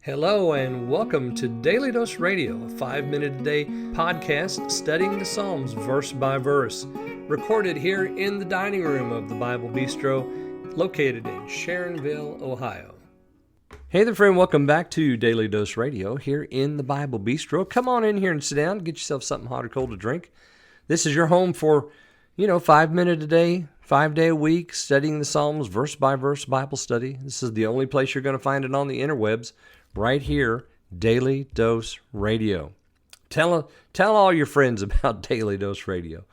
Hello and welcome to Daily Dose Radio, a 5-minute-a-day podcast studying the Psalms verse by verse, recorded here in the dining room of the Bible Bistro, located in Sharonville, Ohio. Hey there, friend. Welcome back to Daily Dose Radio here in the Bible Bistro. Come on in here and sit down. Get yourself something hot or cold to drink. This is your home for, 5-minute-a-day, 5-day-a-week, studying the Psalms verse by verse Bible study. This is the only place you're going to find it on the interwebs. Right here, Daily Dose Radio. Tell all your friends about Daily Dose Radio.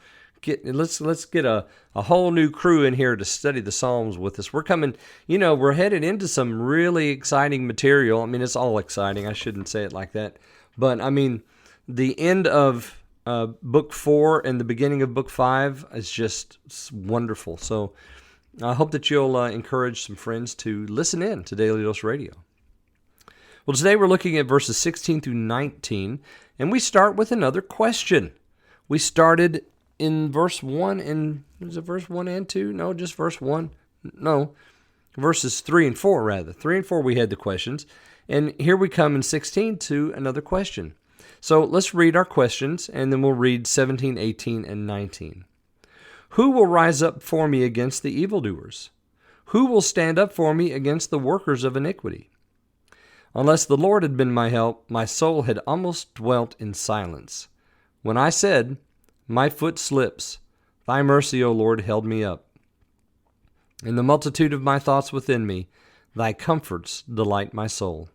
Let's get a whole new crew in here to study the Psalms with us. We're coming, we're headed into some really exciting material. I mean, it's all exciting. I shouldn't say it like that. But, the end of Book 4 and the beginning of Book 5 is just wonderful. So I hope that you'll encourage some friends to listen in to Daily Dose Radio. Well, today we're looking at verses 16 through 19, and we start with another question. We started in verse 1 and, was it verse 1 and 2? No, just verse 1. No, verses 3 and 4, rather. 3 and 4 we had the questions, and here we come in 16 to another question. So let's read our questions, and then we'll read 17, 18, and 19. Who will rise up for me against the evildoers? Who will stand up for me against the workers of iniquity? Unless the Lord had been my help, my soul had almost dwelt in silence. When I said, my foot slips, thy mercy, O Lord, held me up. In the multitude of my thoughts within me, thy comforts delight my soul.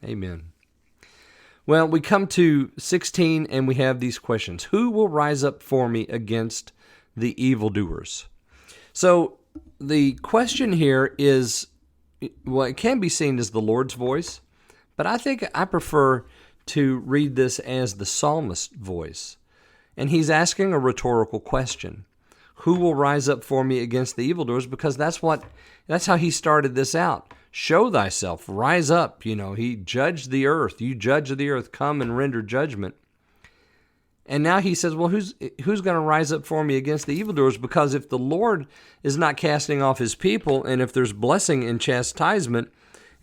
Amen. Well, we come to 16 and we have these questions. Who will rise up for me against the evildoers? So the question here is, well, it can be seen as the Lord's voice, but I think I prefer to read this as the psalmist's voice. And he's asking a rhetorical question. Who will rise up for me against the evildoers? Because that's how he started this out. Show thyself, rise up. He judged the earth. You judge the earth, come and render judgment. And now he says, well, who's going to rise up for me against the evildoers? Because if the Lord is not casting off his people, and if there's blessing in chastisement,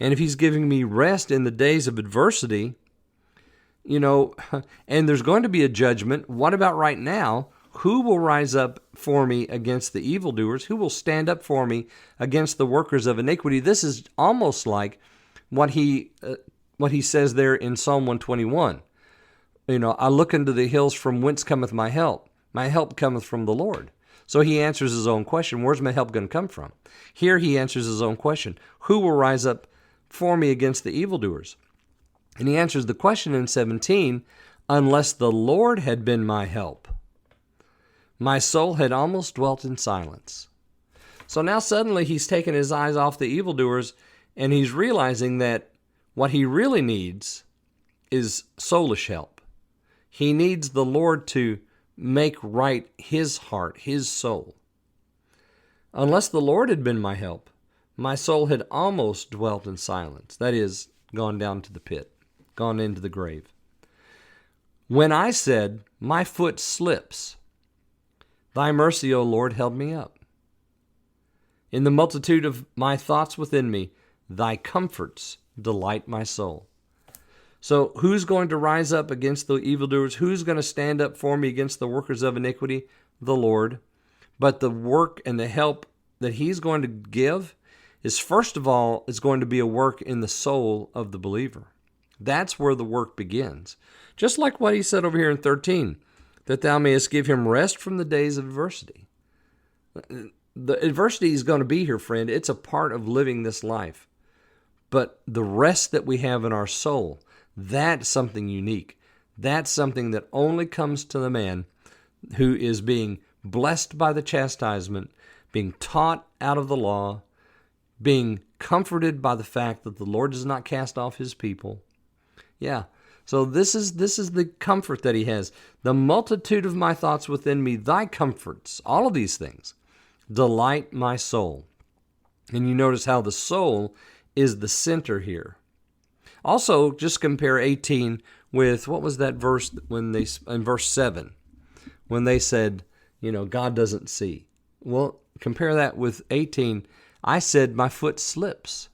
and if he's giving me rest in the days of adversity, and there's going to be a judgment, what about right now? Who will rise up for me against the evildoers? Who will stand up for me against the workers of iniquity? This is almost like what he says there in Psalm 121. I look into the hills from whence cometh my help. My help cometh from the Lord. So he answers his own question. Where's my help going to come from? Here he answers his own question. Who will rise up for me against the evildoers? And he answers the question in 17, unless the Lord had been my help, my soul had almost dwelt in silence. So now suddenly he's taken his eyes off the evildoers, and he's realizing that what he really needs is soulish help. He needs the Lord to make right his heart, his soul. Unless the Lord had been my help, my soul had almost dwelt in silence. That is, gone down to the pit, gone into the grave. When I said, my foot slips, thy mercy, O Lord, held me up. In the multitude of my thoughts within me, thy comforts delight my soul. So who's going to rise up against the evildoers? Who's going to stand up for me against the workers of iniquity? The Lord. But the work and the help that he's going to give is, first of all, is going to be a work in the soul of the believer. That's where the work begins. Just like what he said over here in 13, that thou mayest give him rest from the days of adversity. The adversity is going to be here, friend. It's a part of living this life. But the rest that we have in our soul, that's something unique. That's something that only comes to the man who is being blessed by the chastisement, being taught out of the law, being comforted by the fact that the Lord does not cast off his people. Yeah, so this is the comfort that he has. The multitude of my thoughts within me, thy comforts, all of these things, delight my soul. And you notice how the soul is the center here. Also, just compare 18 with, what was that verse in verse 7, when they said, God doesn't see. Well, compare that with 18. I said, my foot slips.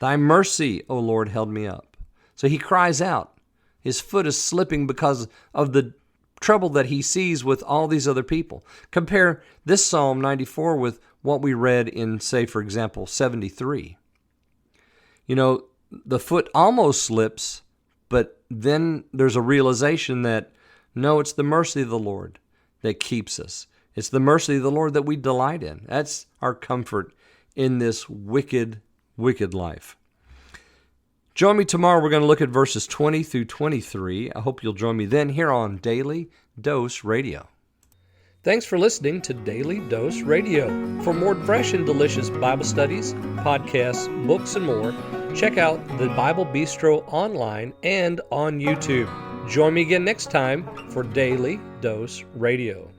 Thy mercy, O Lord, held me up. So he cries out. His foot is slipping because of the trouble that he sees with all these other people. Compare this Psalm 94 with what we read in, say, for example, 73. You know, the foot almost slips, but then there's a realization that, no, it's the mercy of the Lord that keeps us. It's the mercy of the Lord that we delight in. That's our comfort in this wicked, wicked life. Join me tomorrow. We're going to look at verses 20 through 23. I hope you'll join me then here on Daily Dose Radio. Thanks for listening to Daily Dose Radio. For more fresh and delicious Bible studies, podcasts, books, and more, check out the Bible Bistro online and on YouTube. Join me again next time for Daily Dose Radio.